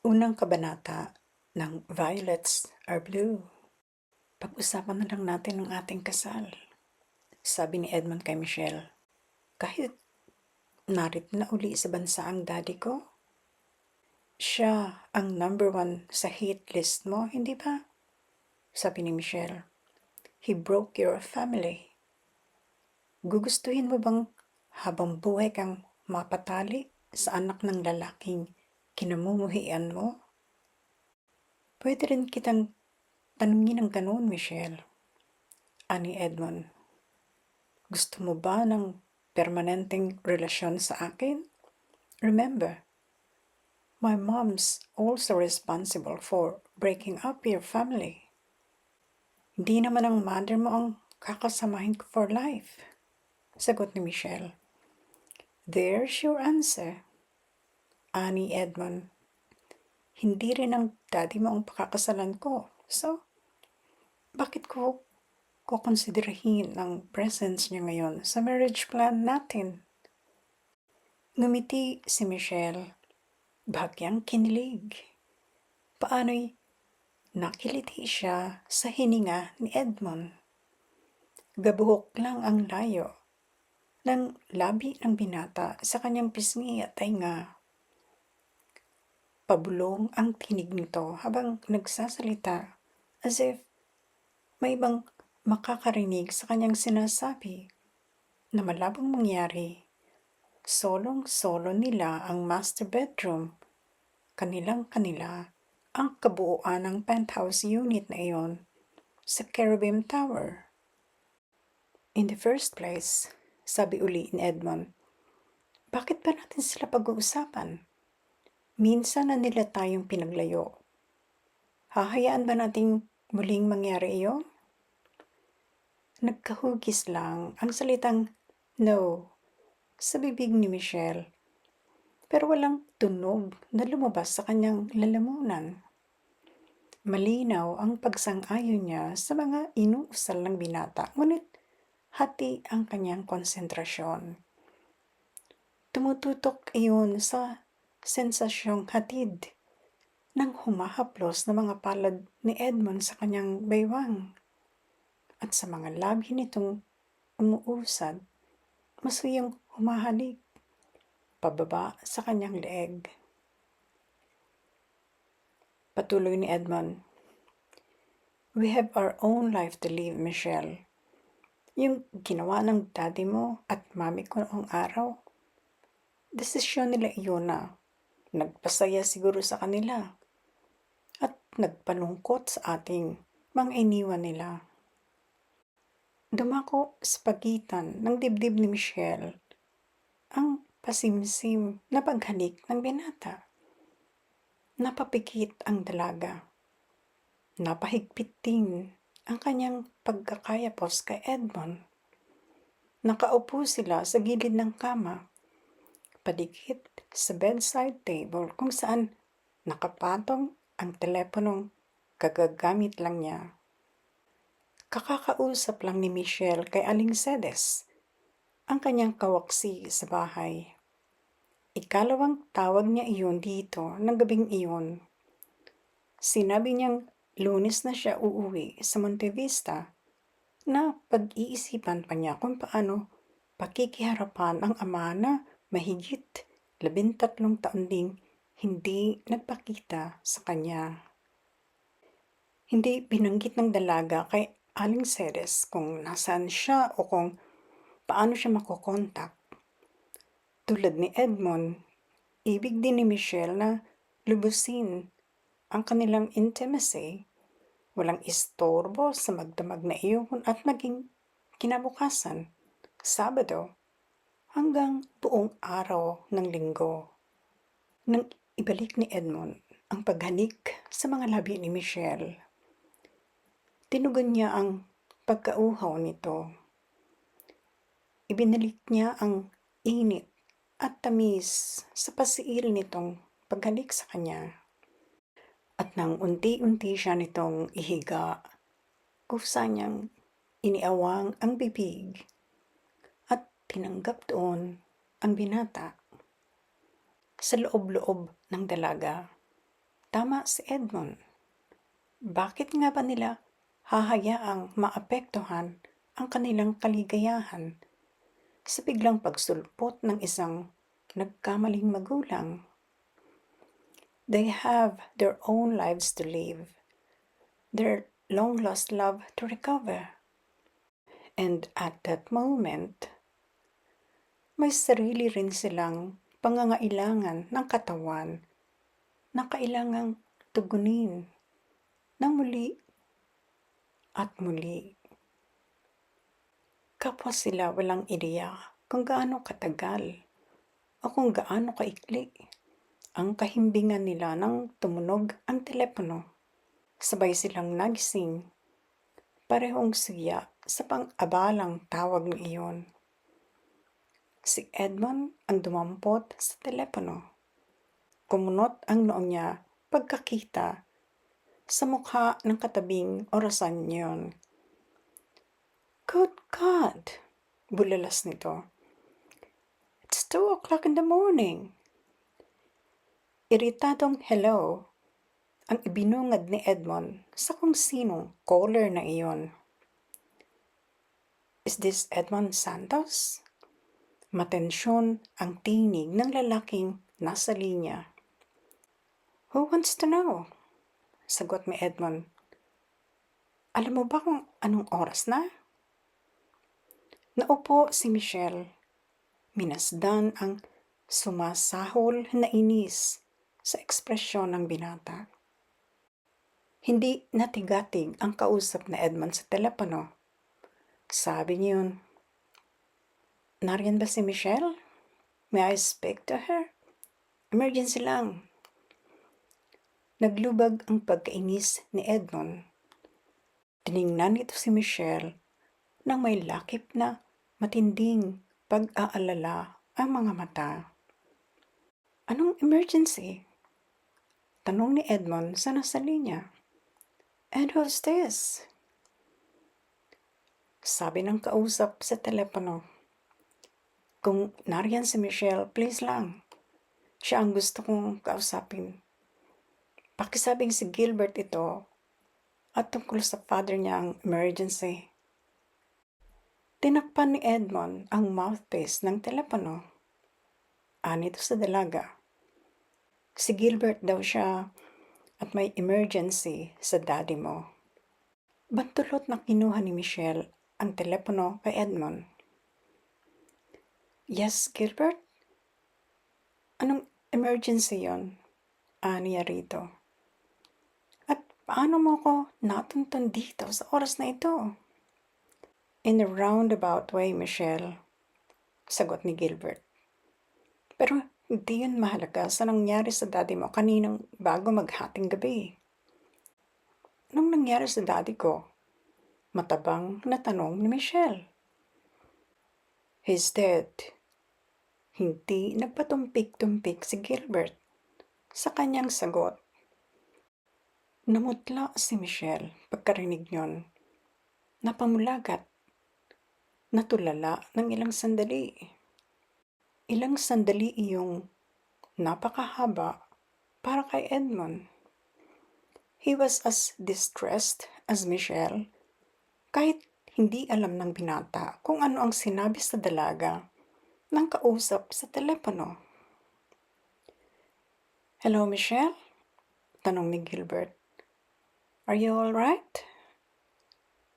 Unang kabanata ng Violets Are Blue. Pag-usapan na lang natin ang ating kasal, sabi ni Edmond kay Michelle. Kahit narito na uli sa bansa ang daddy ko, siya ang number 1 sa hit list mo, hindi ba? Sabi ni Michelle. He broke your family. Gugustuhin mo bang habang buhay kang mapatali sa anak ng lalaking kinamumuhian mo? Pwede rin kitang tanungin ng ganoon, Michelle. Ani Edmond. Gusto mo ba ng permanenteng relasyon sa akin? Remember, my mom's also responsible for breaking up your family. Hindi naman ang mother mo ang kakasamahin ko for life. Sagot ni Michelle. There's your answer. Ani Edmond. Hindi rin ang daddy mo ang pakakasalan ko. So, bakit ko kukonsiderahin ang presence niya ngayon sa marriage plan natin? Ngumiti si Michelle. Bahagyang kinilig. Paano'y nakiliti siya sa hininga ni Edmond. Gabuhok lang ang layo ng labi ng binata sa kanyang pisngi at tainga. Pabulong ang tinig nito habang nagsasalita as if may ibang makakarinig sa kanyang sinasabi na malabong mangyari. Solong-solo nila ang master bedroom. Kanilang-kanila ang kabuuan ng penthouse unit na iyon sa Caribbean Tower. In the first place, sabi uli ni Edmond, bakit ba natin sila pag-uusapan? Minsan na nila tayong pinaglayo. Hahayaan ba nating muling mangyari iyon? Nagkahugis lang ang salitang no sa bibig ni Michelle, pero walang tunog na lumabas sa kanyang lalamunan. Malinaw ang pagsang-ayon niya sa mga inuusal ng binata, ngunit hati ang kanyang konsentrasyon. Tumututok iyon sa sensasyong hatid ng humahaplos na mga palad ni Edmond sa kanyang baywang at sa mga labi nitong umuusad, masuyang humahalik pababa sa kanyang leeg. Patuloy ni Edmond, we have our own life to live, Michelle. Yung ginawa ng daddy mo at mami ko noong araw, desisyon nila iyon na nagpasaya siguro sa kanila at nagpalungkot sa ating mga iniwan nila. Dumako sa pagitan ng dibdib ni Michelle ang pasimsim na paghalik ng binata. Napapikit ang dalaga. Napahigpit din ang kanyang pagkakayapos kay Edmond. Nakaupo sila sa gilid ng kama, padikit sa bedside table kung saan nakapatong ang teleponong kagagamit lang niya. Kakakausap lang ni Michelle kay Aling Cedes, ang kanyang kawaksi sa bahay. Ikalawang tawag niya iyon dito ng gabing iyon. Sinabi niyang Lunes na siya uuwi sa Monte Vista na pag-iisipan pa niya kung paano pakikiharapan ang ama na mahigit 13 taon ding hindi nagpakita sa kanya. Hindi binanggit ng dalaga kay Aling Ceres kung nasaan siya o kung paano siya makokontak. Tulad ni Edmond, ibig din ni Michelle na lubusin ang kanilang intimacy, walang istorbo sa magdamag na iyon at maging kinabukasan, Sabado, hanggang buong araw ng Linggo. Nang ibalik ni Edmond ang paghanik sa mga labi ni Michelle, tinugon niya ang pagkauhaw nito. Ibinalik niya ang init at tamis sa pasiil nitong paghalik sa kanya. At nang unti-unti siya nitong ihiga, kusa niyang iniawang ang bibig at tinanggap doon ang binata. Sa loob-loob ng dalaga, Tama si Edmond. Bakit nga ba nila hahayaang maapektuhan ang kanilang kaligayahan sa biglang pagsulpot ng isang nagkamaling magulang? They have their own lives to live, their long-lost love to recover. And at that moment, may sarili rin silang pangangailangan ng katawan na kailangang tugunin ng muli at muli. Kapwa sila walang ideya kung gaano katagal o kung gaano kaikli ang kahimbingan nila nang tumunog ang telepono. Sabay silang nagising, parehong siya sa pang-abalang tawag na iyon. Si Edmond ang dumampot sa telepono. Kumunot ang noo niya pagkakita sa mukha ng katabing orasan niyon. Good God! Bulalas nito. It's 2 o'clock in the morning. Iritadong hello ang ibinungad ni Edmond sa kung sinong caller na iyon. Is this Edmond Santos? Matensyon ang tinig ng lalaking nasa linya. Who wants to know? Sagot ni Edmond. Alam mo ba kung anong oras na? Naupo si Michelle. Minasdan ang sumasahol na inis sa ekspresyon ng binata. Hindi natigatig ang kausap na Edmond sa telepono. Sabi niyon, "Nariyan ba si Michelle? May I speak to her? Emergency lang." Naglubag ang pagkainis ni Edmond. Tiningnan ito si Michelle nang may lakip na matinding pag-aalala ang mga mata. Anong emergency? Tanong ni Edmond sa nasa linya. And who's this? Sabi ng kausap sa telepono. Kung nariyan si Michelle, please lang. Siya ang gusto kong kausapin. Pakisabing si Gilbert ito at tungkol sa father niya ang emergency. Tinakpan ni Edmond ang mouthpiece ng telepono. Anito sa dalaga. Si Gilbert daw siya at may emergency sa daddy mo. Bantulot na kinuha ni Michelle ang telepono kay Edmond. Yes, Gilbert? Anong emergency yon? Aniya rito. At paano mo ko natuntun dito sa oras na ito? In a roundabout way, Michelle, sagot ni Gilbert. Pero hindi yun mahalaga sa nangyari sa daddy mo kaninang bago maghating gabi. Anong nangyari sa daddy ko? Matabang na tanong ni Michelle. He's dead. Hindi nagpatumpik-tumpik si Gilbert sa kanyang sagot. Namutla si Michelle pagkarinig niyon. Napamulagat. Natulala ng ilang sandali. Ilang sandali iyong napakahaba para kay Edmond. He was as distressed as Michelle, kahit hindi alam ng binata kung ano ang sinabi sa dalaga ng kausap sa telepono. Hello, Michelle? Tanong ni Gilbert. Are you all right?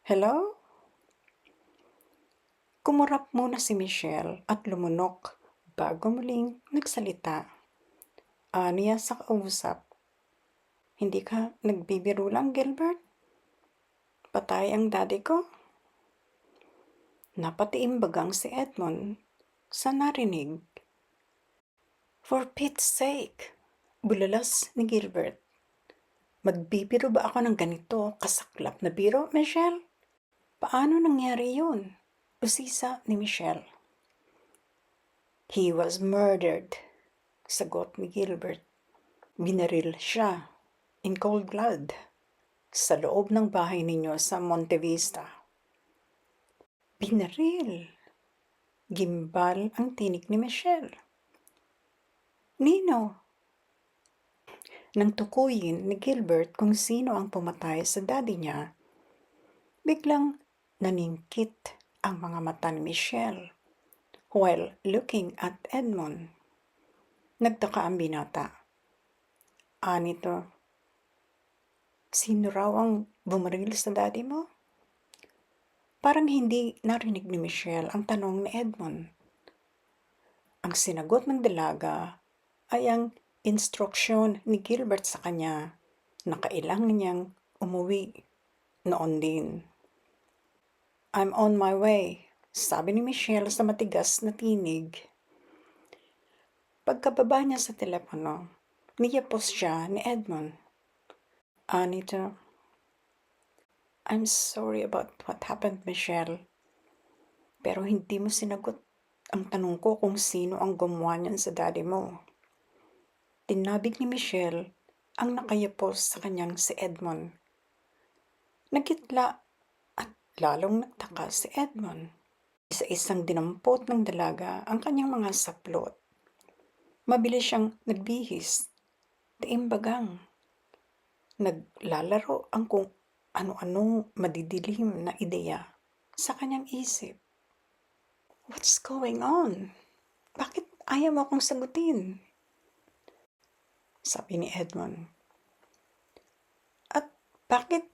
Hello? Kumurap muna si Michelle at lumunok bago muling nagsalita. Aniya sa kausap. Hindi ka nagbibiro lang, Gilbert? Patay ang daddy ko? Napatiimbagang si Edmond sa narinig. For Pete's sake, bulalas ni Gilbert. Magbibiro ba ako ng ganito kasaklap na biro, Michelle? Paano nangyari yun? Usisa ni Michelle. He was murdered, sagot ni Gilbert. Binaril siya, in cold blood, sa loob ng bahay ninyo sa Monte Vista. Binaril? Gimbal ang tinig ni Michelle. Nino? Nang tukuyin ni Gilbert kung sino ang pumatay sa daddy niya, biglang naningkit ang mga mata ni Michelle while looking at Edmond. Nagtaka ang binata. Anito, sino raw ang bumaril sa daddy mo? Parang hindi narinig ni Michelle ang tanong ni Edmond. Ang sinagot ng dalaga ay ang instruksyon ni Gilbert sa kanya na kailangan niyang umuwi noon din. I'm on my way, sabi ni Michelle sa matigas na tinig. Pagkababa niya sa telepono, niyapos siya ni Edmond. Anita, I'm sorry about what happened, Michelle. Pero hindi mo sinagot ang tanong ko kung sino ang gumawa niyan sa daddy mo. Tinabig ni Michelle ang nakayapos sa kanyang si Edmond. Nagkitla at lalong nagtaka si Edmond. Isa-isang dinampot ng dalaga ang kanyang mga saplot. Mabilis siyang nagbihis, taimbagang. Naglalaro ang kung ano-anong madidilim na ideya sa kanyang isip. What's going on? Bakit ayaw mo akong sagutin? Sabi ni Edmond. At bakit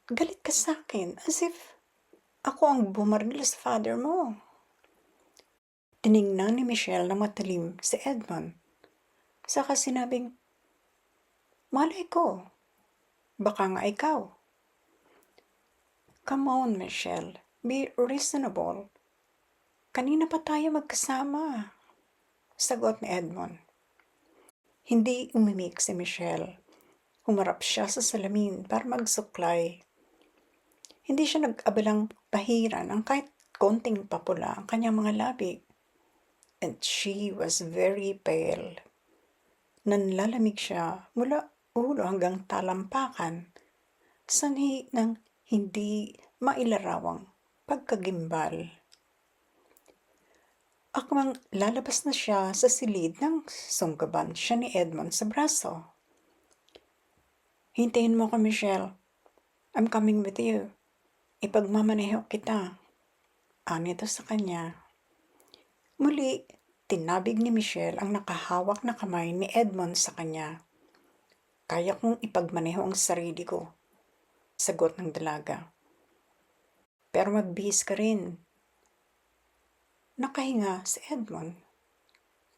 galit ka sa akin as if ako ang bumaril sa father mo? Tiningnan ni Michelle na matalim si Edmond. Saka sinabing, malay ko, baka nga ikaw. Come on, Michelle, be reasonable. Kanina pa tayo magkasama, sagot ni Edmond. Hindi umimik si Michelle. Humarap siya sa salamin para magsuklay. Hindi siya nag-abalang pahiran ang kahit konting papula ang kanyang mga labi. And she was very pale. Nanlalamig siya mula ulo hanggang talampakan, sanhi ng hindi mailarawang pagkagimbal. Akmang lalabas na siya sa silid ng sunggaban siya ni Edmond sa braso. Hintayin mo ko, Michelle. I'm coming with you. Ipagmamaneho kita. Anito sa kanya. Muli, tinabig ni Michelle ang nakahawak na kamay ni Edmond sa kanya. Kaya kong ipagmaneho ang sarili ko, sagot ng dalaga. Pero magbihis ka rin. Nakahinga si Edmond.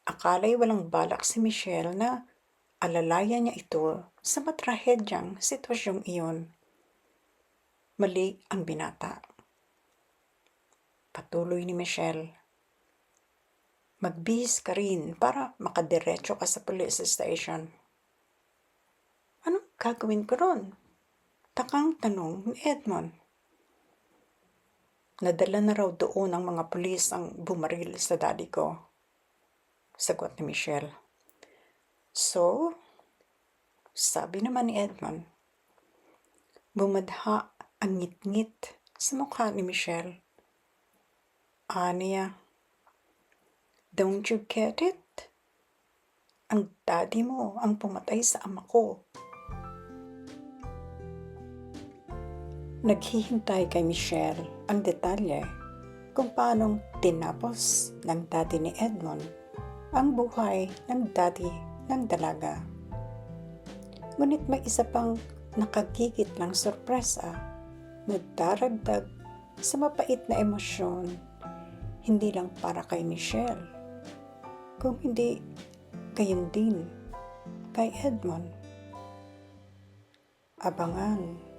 Akala'y walang balak si Michelle na alalayan niya ito sa matrahedyang sitwasyong iyon. Mali ang binata. Patuloy ni Michelle. Magbihis ka rin para makadiretso ka sa police station. Anong gagawin ko ron? Takang tanong ni Edmond. Nadala na raw doon ang mga pulis ang bumaril sa daddy ko, sagot ni Michelle. So, sabi naman ni Edmond. Bumadha ang ngit-ngit sa mukha ni Michelle. Aniya, don't you get it? Ang daddy mo ang pumatay sa ama ko. Naghihintay kay Michelle ang detalye kung paanong tinapos ng daddy ni Edmond ang buhay ng daddy ng dalaga. Ngunit may isa pang nakagigit ng sorpresa na daragdag sa mapait na emosyon, hindi lang para kay Michelle, kung hindi gayon din kay Edmond. Abangan.